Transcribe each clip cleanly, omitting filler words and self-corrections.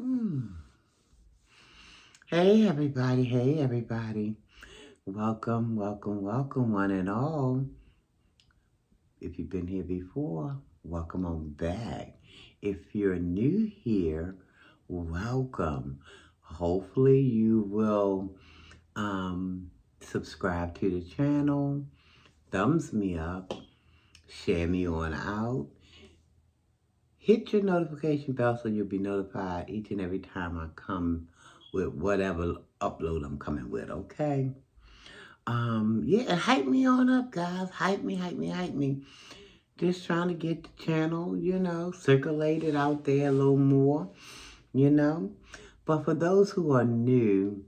Hmm. Hey everybody, hey everybody. Welcome, welcome, welcome one and all. If you've been here before, welcome on back. If you're new here, welcome. Hopefully you will subscribe to the channel, thumbs me up, share me on out. Hit your notification bell so you'll be notified each and every time I come with whatever upload I'm coming with, okay? Yeah, hype me on up, guys. Hype me, hype me, hype me. Just trying to get the channel, circulated out there a little more, you know. But for those who are new,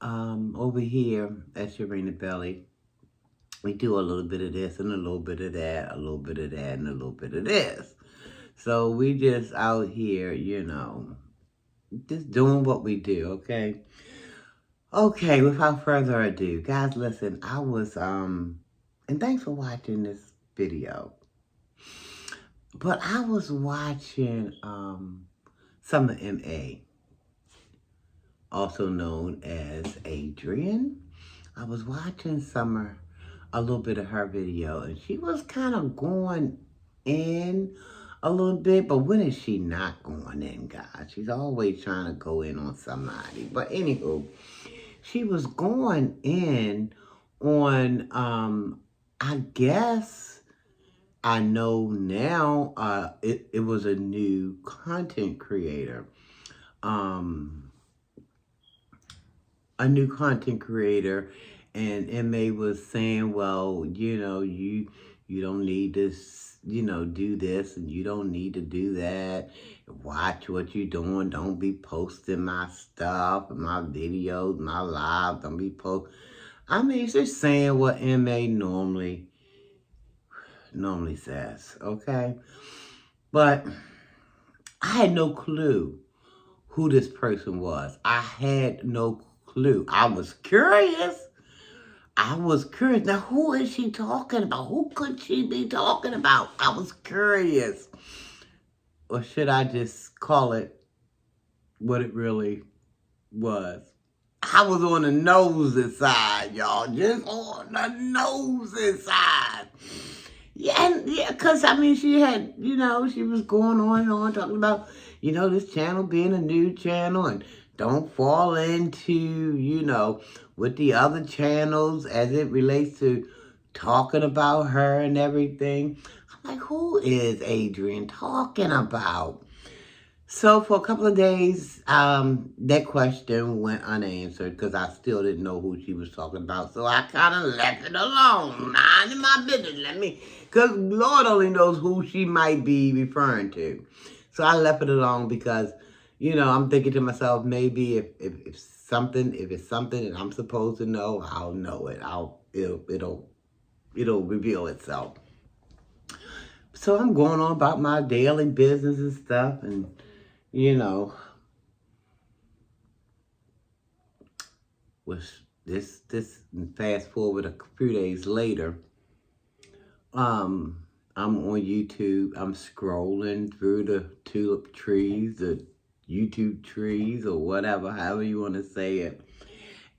over here at Sharina Belly, we do a little bit of this and a little bit of that, a little bit of that, and a little bit of this. So we just out here, just doing what we do, okay? Okay, without further ado, guys, listen, and thanks for watching this video. But I was watching Summer MA, also known as Adrian. I was watching Summer, a little bit of her video, and she was kind of going in a little bit, but when is she not going in, guys? She's always trying to go in on somebody. But anywho, she was going in on, I guess I know now, it was a new content creator. A new content creator, and MA was saying, well, you don't need to, do this, and you don't need to do that. Watch what you're doing. Don't be posting my stuff, my videos, my live. Don't be I mean, it's just saying what MA normally says, okay? But I had no clue who this person was. I had no clue. I was curious. Now, who is she talking about? Who could she be talking about? I was curious. Or should I just call it what it really was? I was on the nosy side, y'all. Just on the nosy side. Yeah, because, I mean, she had, she was going on and on talking about, this channel being a new channel and don't fall into, with the other channels as it relates to talking about her and everything. I'm like, who is Adrian talking about? So for a couple of days, that question went unanswered because I still didn't know who she was talking about. So I kind of left it alone. Mind my business. Because Lord only knows who she might be referring to. So I left it alone because, I'm thinking to myself, maybe if it's something that I'm supposed to know, I'll know it. It'll reveal itself. So I'm going on about my daily business and stuff, and was this fast forward a few days later, I'm on YouTube. I'm scrolling through the tulip trees, the YouTube trees, or whatever, however you want to say it.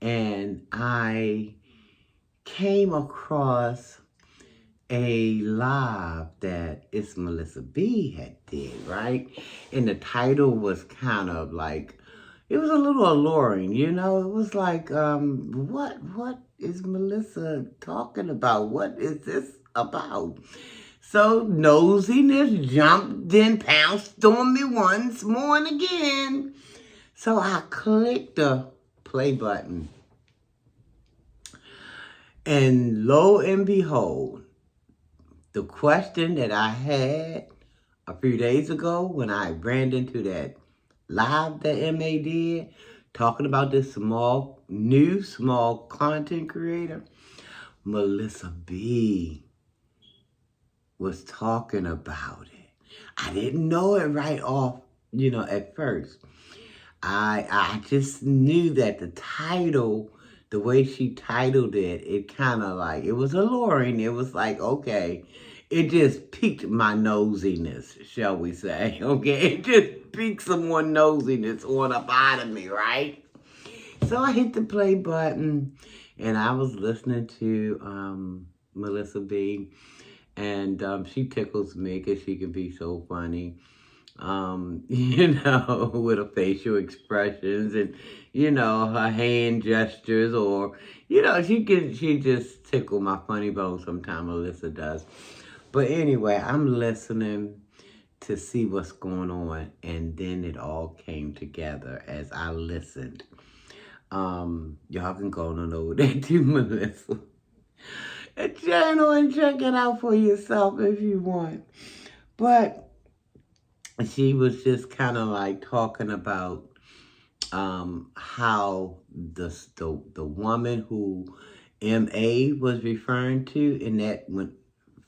And I came across a live that it's Melissa B had did, right? And the title was kind of like, it was a little alluring, It was like, what is Melissa talking about? What is this about? So nosiness jumped and pounced on me once more and again. So I clicked the play button. And lo and behold, the question that I had a few days ago when I ran into that live that MA did, talking about this new small content creator, Melissa B was talking about it. I didn't know it right off, at first. I just knew that the title, the way she titled it, it kind of like, it was alluring. It was like, okay, it just piqued my nosiness, shall we say. Okay, it just piqued some more nosiness on up out of me, right? So I hit the play button, and I was listening to Melissa B. And she tickles me because she can be so funny. With her facial expressions and, her hand gestures, or, she just tickle my funny bone sometime, Alyssa does. But anyway, I'm listening to see what's going on, and then it all came together as I listened. Y'all can go on over there to Melissa channel and check it out for yourself if you want. But she was just kind of like talking about how the woman who MA was referring to, in that when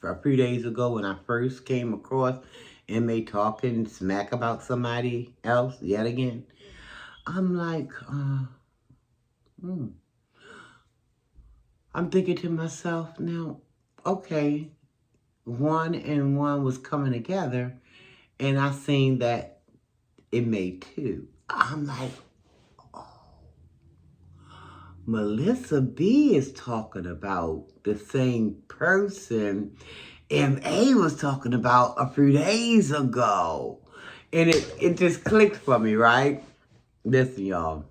a few days ago when I first came across MA talking smack about somebody else yet again, I'm like, I'm thinking to myself now, okay, one and one was coming together, and I seen that it made two. I'm like, Melissa B is talking about the same person MA was talking about a few days ago. And it just clicked for me, right? Listen, y'all.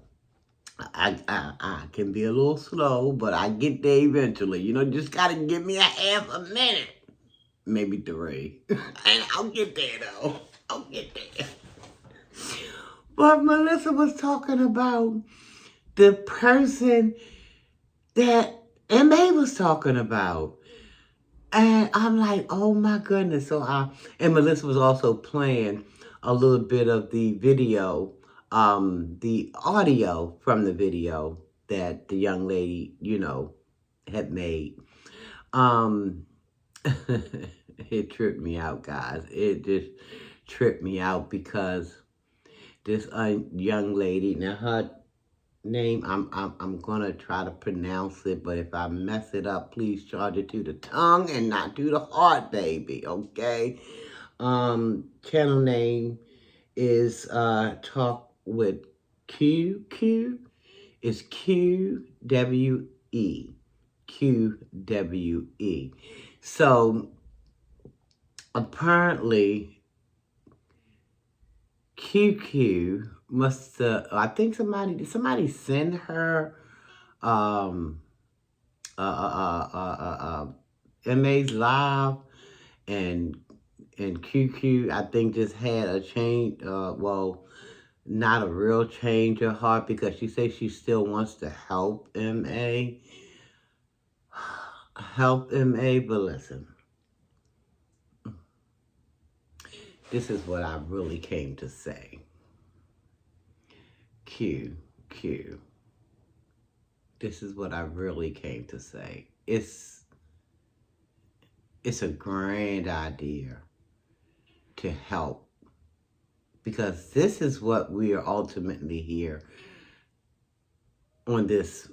I can be a little slow, but I get there eventually. Just gotta give me a half a minute. Maybe 3. And I'll get there though. I'll get there. But Melissa was talking about the person that MA was talking about. And I'm like, oh my goodness. And Melissa was also playing a little bit of the video, the audio from the video that the young lady, had made. It tripped me out, guys. It just tripped me out because this young lady, now her name, I'm gonna try to pronounce it, but if I mess it up, please charge it to the tongue and not to the heart, baby. Okay. Channel name is Talk with Q. Is QWE. QWE. So apparently QQ must I think somebody send her um MA's live, and QQ I think just had a change, not a real change of heart, because she says she still wants to help MA. But listen, this is what I really came to say. Q. This is what I really came to say. It's a grand idea to help, because this is what we are ultimately here on this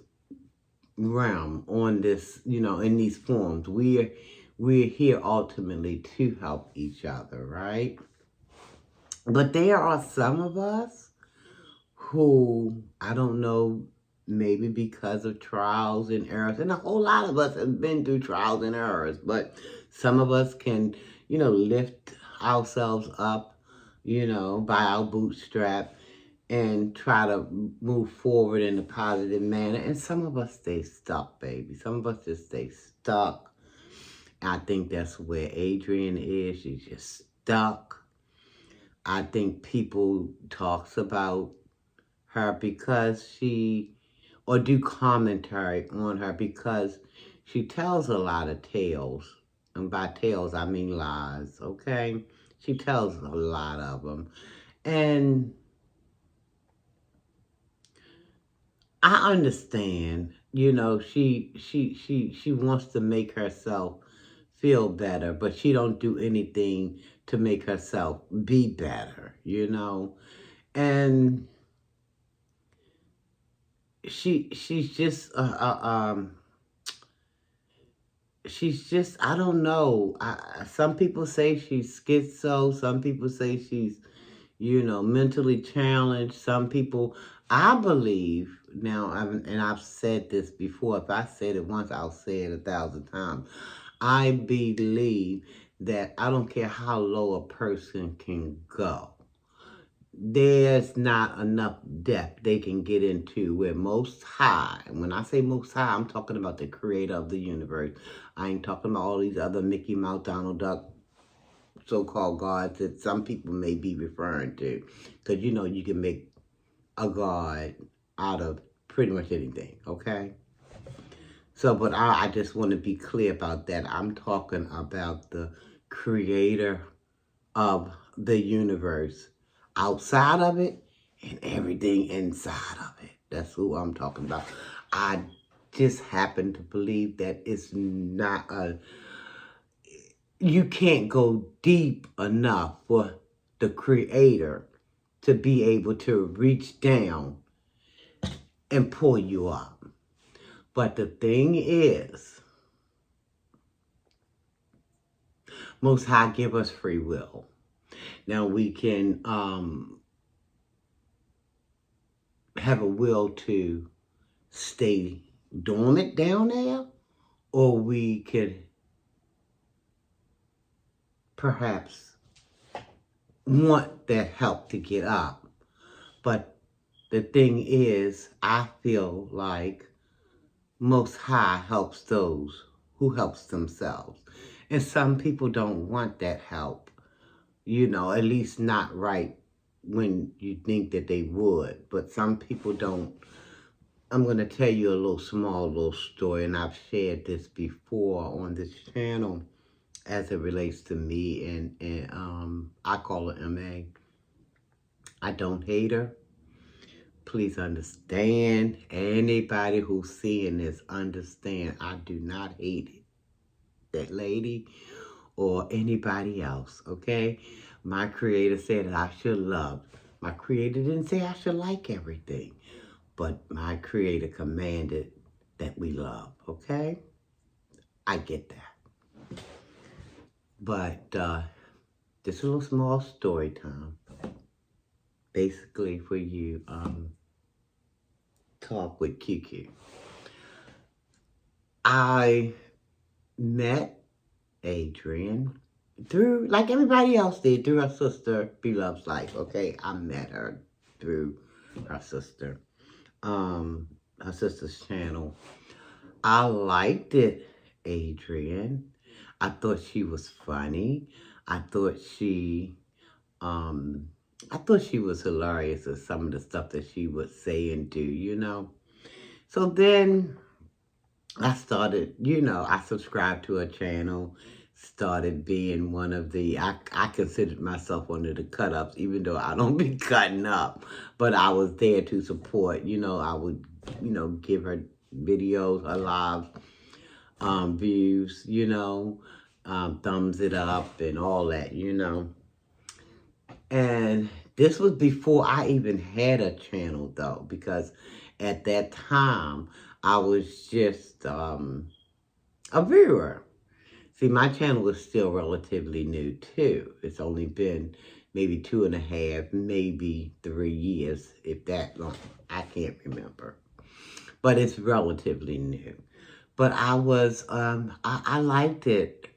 realm, on this, in these forms. We're here ultimately to help each other, right? But there are some of us who, I don't know, maybe because of trials and errors, and a whole lot of us have been through trials and errors, but some of us can, lift ourselves up, by our bootstrap and try to move forward in a positive manner. And some of us stay stuck, baby. Some of us just stay stuck. I think that's where Adrienne is. She's just stuck. I think people talks about her because or do commentary on her because she tells a lot of tales. And by tales, I mean lies, okay? She tells a lot of them. And I understand, she wants to make herself feel better, but she don't do anything to make herself be better, And she's just she's just, I don't know. Some people say she's schizo. Some people say she's, mentally challenged. Some people, I believe, now, and I've said this before. If I said it once, I'll say it 1,000 times. I believe that I don't care how low a person can go, there's not enough depth they can get into where Most High, and when I say Most High, I'm talking about the creator of the universe. I ain't talking about all these other Mickey Mouse, Donald Duck, so-called gods that some people may be referring to. Because, you can make a god out of pretty much anything, okay? So, but I just want to be clear about that. I'm talking about the creator of the universe, outside of it and everything inside of it. That's who I'm talking about. I just happen to believe that it's not you can't go deep enough for the creator to be able to reach down and pull you up. But the thing is, Most High give us free will. Now we can have a will to stay dormant down there, or we could perhaps want that help to get up. But the thing is, I feel like Most High helps those who helps themselves. And some people don't want that help, at least not right when you think that they would. But some people don't. I'm going to tell you a small story, and I've shared this before on this channel as it relates to me, and I call her MA. I don't hate her. Please understand. Anybody who's seeing this, understand. I do not hate that lady or anybody else, okay? My creator said that I should love. My creator didn't say I should like everything, but my creator commanded that we love, okay? I get that. But this is a little small story time. Basically for you, talk with QQ. I met Adrian through, like everybody else did, through her sister, Beloved's Life, okay? I met her through her sister, her sister's channel. I liked it, Adrian. I thought she was funny. I thought she was hilarious at some of the stuff that she would say and do, So then I started, I subscribed to her channel, started being one of the, I considered myself one of the cut-ups, even though I don't be cutting up, but I was there to support, I would, give her videos, her live views, thumbs it up and all that, And this was before I even had a channel, though, because at that time, I was just a viewer. See, my channel was still relatively new, too. It's only been maybe 2.5, maybe 3 years, if that long. I can't remember. But it's relatively new. But I was, I liked it,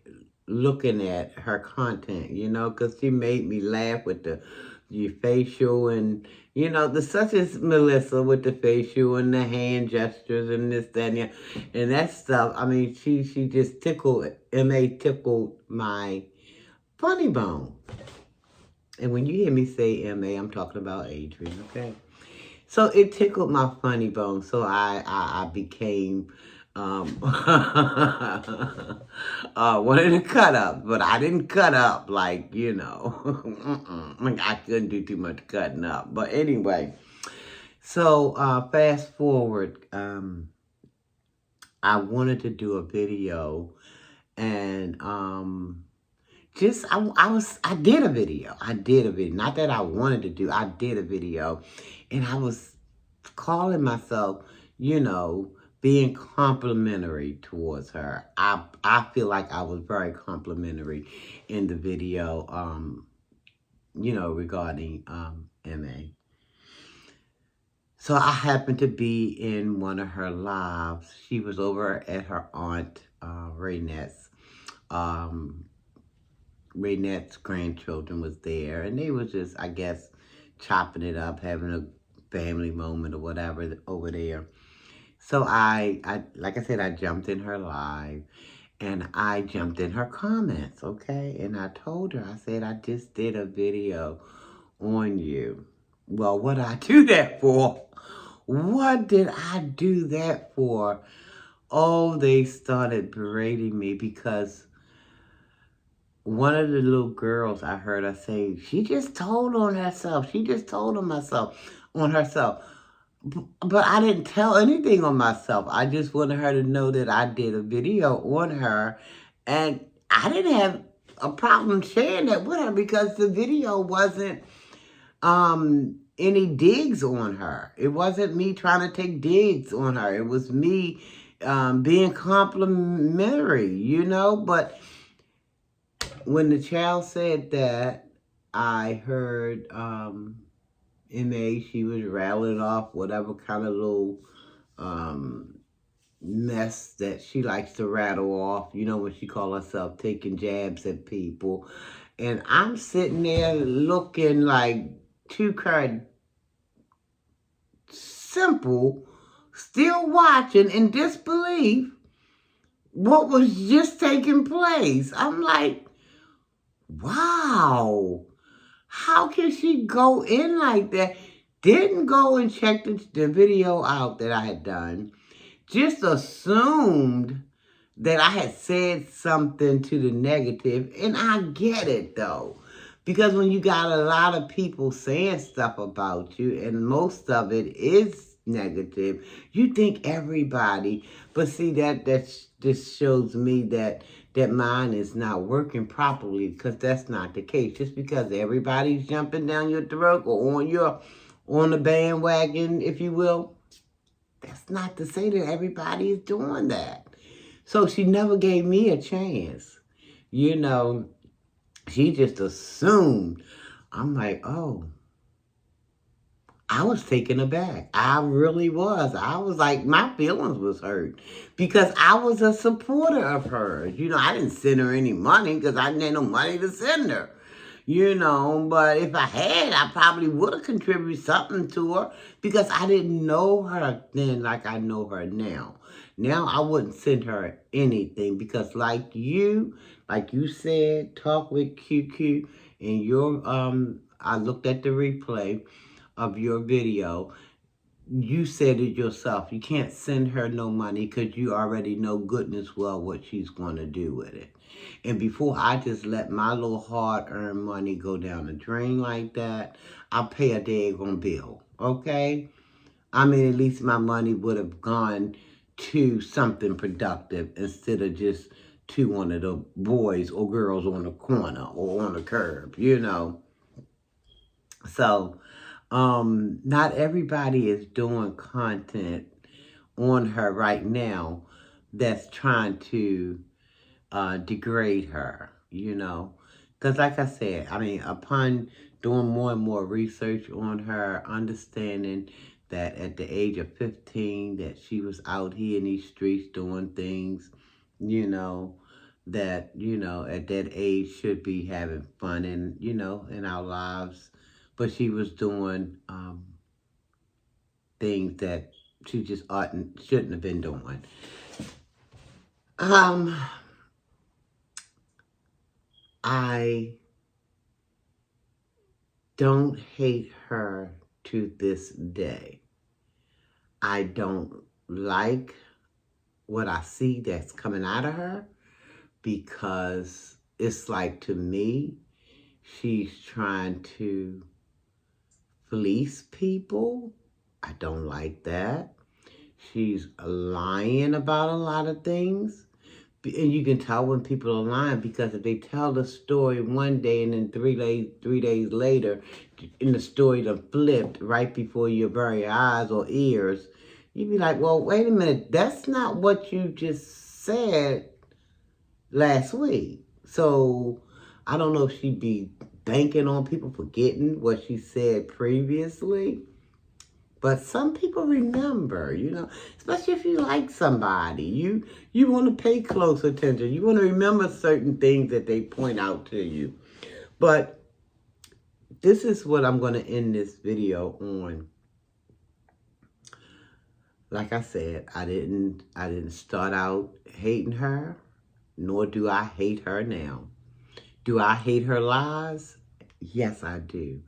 looking at her content, because she made me laugh with your facial and, such as Melissa with the facial and the hand gestures and this, that, and that stuff. I mean, she just tickled, M.A. tickled my funny bone. And when you hear me say M.A., I'm talking about Adrian, okay? So it tickled my funny bone, so I became one of the cut-ups, but I didn't cut up like, I couldn't do too much cutting up. But anyway, so fast forward, I wanted to do a video, and I did a video. Not that I wanted to do, I did a video, and I was calling myself, being complimentary towards her. I feel like I was very complimentary in the video, regarding MA. So I happened to be in one of her lives. She was over at her aunt, Raynette's. Raynette's grandchildren was there, and they was just, I guess, chopping it up, having a family moment or whatever over there. So I like I said, I jumped in her live, and I jumped in her comments, okay? And I told her, I said, I just did a video on you. Well, what did I do that for? What did I do that for? Oh, they started berating me because one of the little girls, I heard her say, she just told on herself. She just told on herself. But I didn't tell anything on myself. I just wanted her to know that I did a video on her. And I didn't have a problem sharing that with her because the video wasn't any digs on her. It wasn't me trying to take digs on her. It was me being complimentary, But when the child said that, I heard MA, she was rattling off whatever kind of little mess that she likes to rattle off, when she call herself taking jabs at people. And I'm sitting there looking like too simple, still watching in disbelief what was just taking place. I'm like, wow, how can she go in like that? Didn't go and check the video out that I had done. Just assumed that I had said something to the negative. And I get it, though. Because when you got a lot of people saying stuff about you, and most of it is negative, you think everybody. But see, that just shows me that mind is not working properly, because that's not the case. Just because everybody's jumping down your throat or on the bandwagon, if you will, that's not to say that everybody is doing that. So she never gave me a chance. She just assumed. I'm like, oh, I was taken aback. I really was. I was like, my feelings was hurt because I was a supporter of hers. I didn't send her any money because I didn't have no money to send her. But if I had, I probably would have contributed something to her because I didn't know her then like I know her now. Now I wouldn't send her anything because like you said, talk with QQ and I looked at the replay of your video. You said it yourself. You can't send her no money because you already know goodness well what she's going to do with it. And before I just let my little hard-earned money go down the drain like that, I'll pay a daggone bill, okay? I mean, at least my money would have gone to something productive instead of just to one of the boys or girls on the corner or on the curb, So, not everybody is doing content on her right now that's trying to degrade her, Because like I said, upon doing more and more research on her, understanding that at the age of 15, that she was out here in these streets doing things, that, at that age should be having fun in our lives. But she was doing things that she just shouldn't have been doing. I don't hate her to this day. I don't like what I see that's coming out of her because it's like, to me, she's trying to fleece people. I don't like that. She's lying about a lot of things. And you can tell when people are lying because if they tell the story one day and then 3 days later, in the story that flipped right before your very eyes or ears, you'd be like, well, wait a minute, that's not what you just said last week. So I don't know if she'd be banking on people forgetting what she said previously. But some people remember, especially if you like somebody. You want to pay close attention. You want to remember certain things that they point out to you. But this is what I'm going to end this video on. Like I said, I didn't start out hating her, nor do I hate her now. Do I hate her lies? Yes, I do.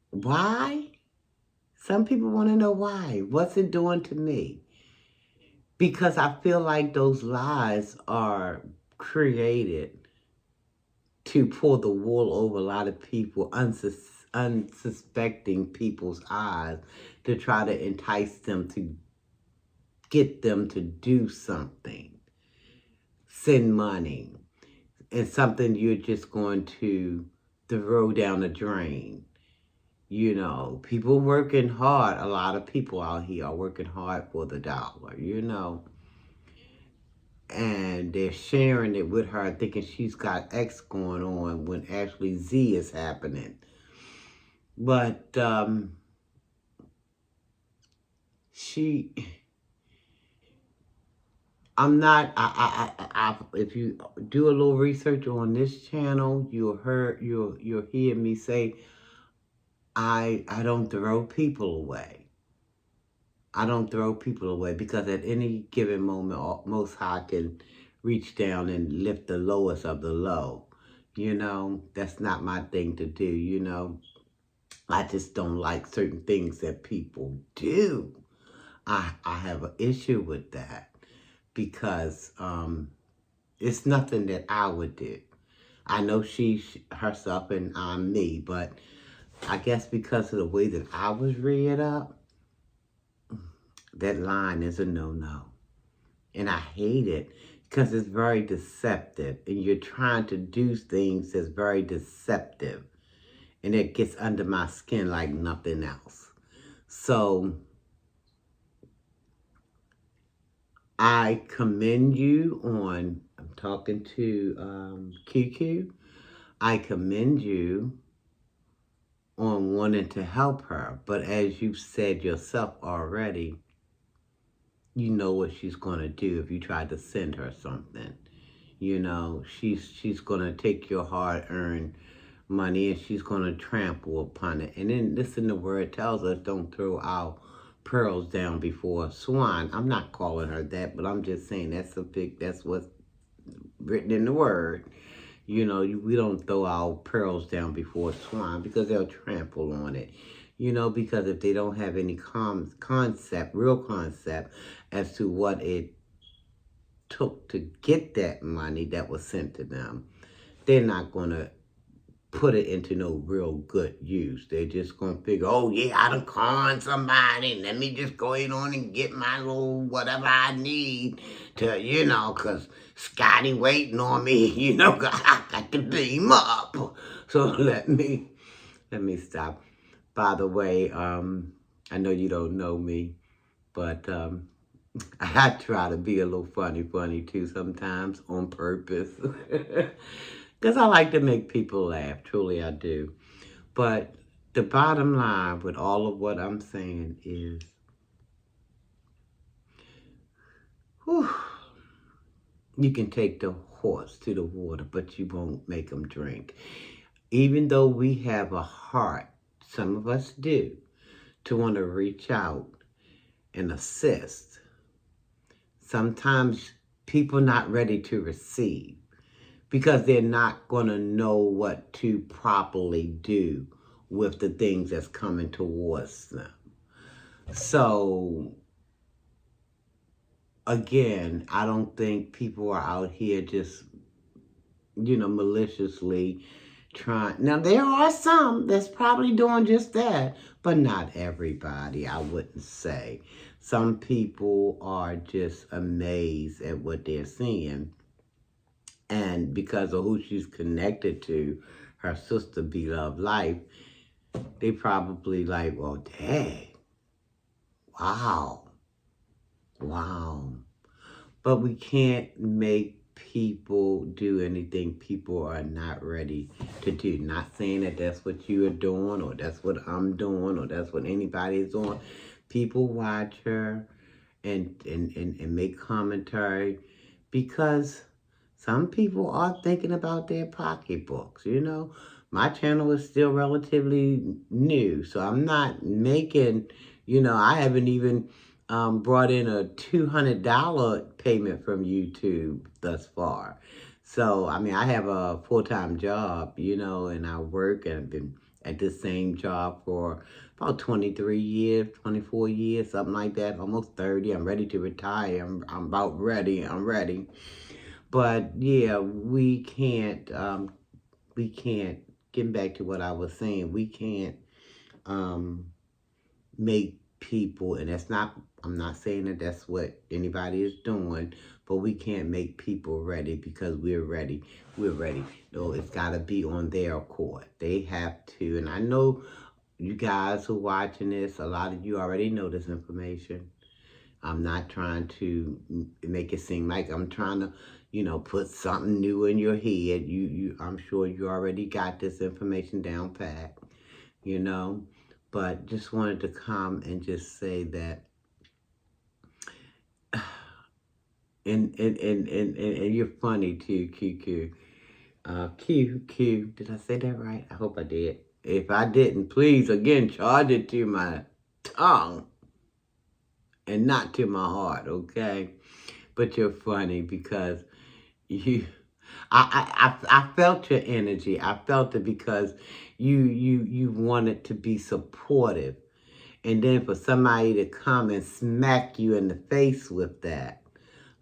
Why? Some people want to know why. What's it doing to me? Because I feel like those lies are created to pull the wool over a lot of people, unsuspecting people's eyes, to try to entice them, to get them to do something, send money, and something you're just going to throw down the drain. People working hard. A lot of people out here are working hard for the dollar, and they're sharing it with her, thinking she's got X going on when actually Z is happening. But I'm not. If you do a little research on this channel, you'll hear me say, I don't throw people away. I don't throw people away, because at any given moment, Most High can reach down and lift the lowest of the low. That's not my thing to do, I just don't like certain things that people do. I have an issue with that, because it's nothing that I would do. I know she's herself and I'm me, but I guess because of the way that I was reared up, that line is a no-no. And I hate it, because it's very deceptive. And you're trying to do things that's very deceptive. And it gets under my skin like nothing else. So I commend you on, I'm talking to QQ, I commend you on wanting to help her. But as you've said yourself already, you know what she's going to do if you try to send her something. She's going to take your hard-earned money and she's going to trample upon it. And then listen, the word tells us, don't throw our pearls down before a swine. I'm not calling her that, but I'm just saying that's what's written in the word. We don't throw our pearls down before a swine, because they'll trample on it. Because if they don't have any real concept as to what it took to get that money that was sent to them, they're not going to put it into no real good use. They're just going to figure, oh yeah, I done conned somebody, let me just go ahead on and get my little whatever I need to, because Scotty waiting on me, I got to beam up. So let me stop. By the way, I know you don't know me, but I try to be a little funny too sometimes, on purpose. Because I like to make people laugh, truly I do. But the bottom line with all of what I'm saying is, you can take the horse to the water, but you won't make them drink. Even though we have a heart, some of us do, to want to reach out and assist, sometimes people not ready to receive, because they're not going to know what to properly do with the things that's coming towards them. So, again, I don't think people are out here just, maliciously trying. Now, there are some that's probably doing just that, but not everybody, I wouldn't say. Some people are just amazed at what they're seeing. And because of who she's connected to, her sister, Beloved Life, they probably like, well, dang, wow, wow. But we can't make people do anything people are not ready to do. Not saying that that's what you are doing or that's what I'm doing or that's what anybody is doing. People watch her and make commentary because some people are thinking about their pocketbooks, you know. My channel is still relatively new, so I'm not making, I haven't even brought in a $200 payment from YouTube thus far. So, I mean, I have a full-time job, and I work and I've been at this same job for about 23 years, 24 years, something like that, almost 30. I'm ready to retire. I'm about ready. I'm ready. But yeah, we can't, getting back to what I was saying, we can't um, make people, and I'm not saying that that's what anybody is doing, but we can't make people ready because we're ready. We're ready. No, it's got to be on their accord. They have to, and I know you guys who are watching this, a lot of you already know this information. I'm not trying to make it seem like I'm trying to, put something new in your head. I'm sure you already got this information down pat, you know. But just wanted to come and just say that, and you're funny too, QQ. QQ, did I say that right? I hope I did. If I didn't, please, again, charge it to my tongue and not to my heart, okay? But you're funny because you, I felt your energy. I felt it because you wanted to be supportive, and then for somebody to come and smack you in the face with that,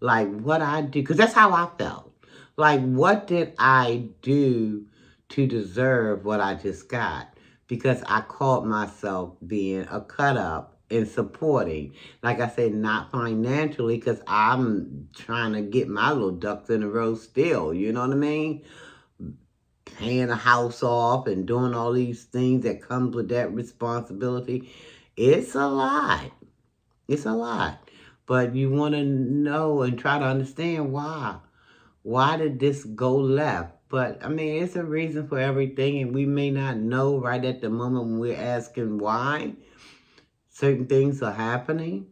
like what I do, because that's how I felt. Like, what did I do to deserve what I just got? Because I called myself being a cut up and supporting. Like I said, not financially, because I'm trying to get my little ducks in a row still. You know what I mean? Paying a house off and doing all these things that comes with that responsibility. It's a lot. It's a lot. But you want to know and try to understand why. Why did this go left? But I mean, it's a reason for everything, and we may not know right at the moment when we're asking why certain things are happening.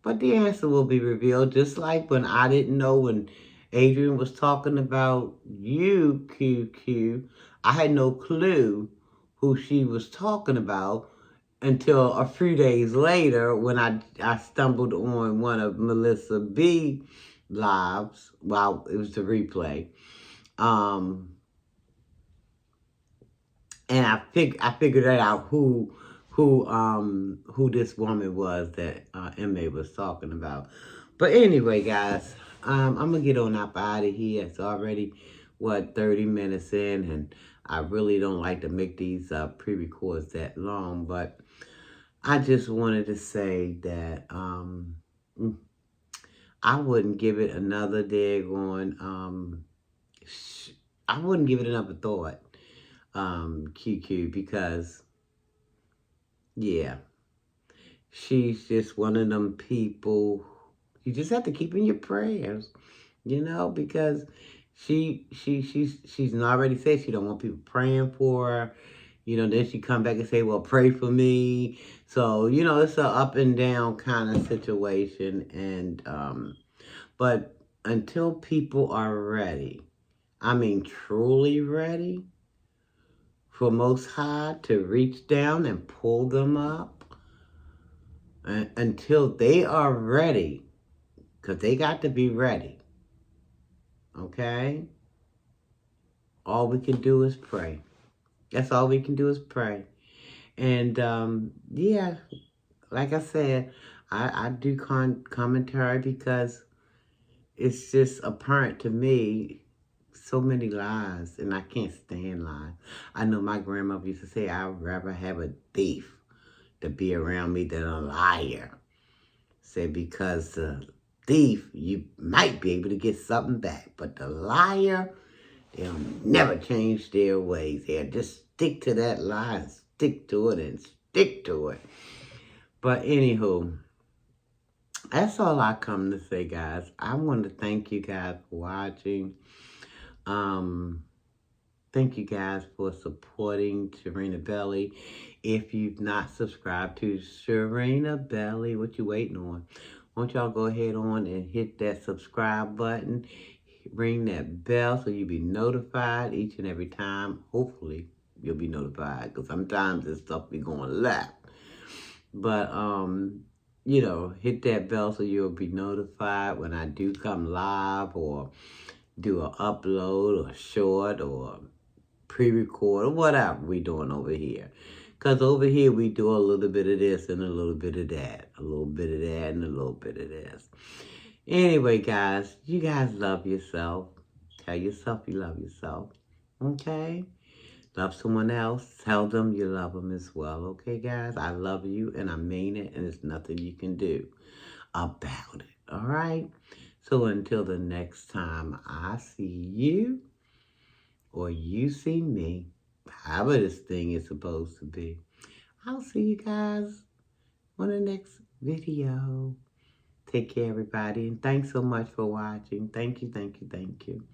But the answer will be revealed, just like when I didn't know when Adrian was talking about you, QQ. I had no clue who she was talking about until a few days later when I stumbled on one of Melissa B lives. Well, it was the replay. And I figured out who this woman was that Emma was talking about. But anyway, guys, I'm gonna get on up out of here. It's already 30 minutes in, and I really don't like to make these pre-records that long, but I just wanted to say that I wouldn't give it another daggone I wouldn't give it another thought, QQ, because yeah, she's just one of them people you just have to keep in your prayers, because she's already said she don't want people praying for her. Then she come back and say, well, pray for me. So, it's a up and down kind of situation. And, but until people are ready, I mean, truly ready for Most High to reach down and pull them up, until they are ready, because they got to be ready, okay? All we can do is pray. That's all we can do is pray. And, yeah, like I said, I do commentary because it's just apparent to me so many lies, and I can't stand lies. I know my grandmother used to say, I'd rather have a thief to be around me than a liar. Said because the thief, you might be able to get something back, but the liar, they'll never change their ways. They'll just stick to that lie and stick to it and stick to it. But anywho, that's all I come to say, guys. I want to thank you guys for watching. Um, Thank you guys for supporting Sharina Belly. If you've not subscribed to Sharina Belly, what you waiting on? Won't y'all go ahead on and hit that subscribe button, ring that bell so you'll be notified each and every time. Hopefully you'll be notified, because sometimes this stuff be going left. But hit that bell so you'll be notified when I do come live or do an upload or short or pre-record or whatever we doing over here. Because over here we do a little bit of this and a little bit of that. A little bit of that and a little bit of this. Anyway, guys, you guys love yourself. Tell yourself you love yourself. Okay? Love someone else. Tell them you love them as well. Okay, guys? I love you and I mean it, and there's nothing you can do about it. All right? So until the next time I see you, or you see me, however this thing is supposed to be, I'll see you guys on the next video. Take care, everybody, and thanks so much for watching. Thank you, thank you, thank you.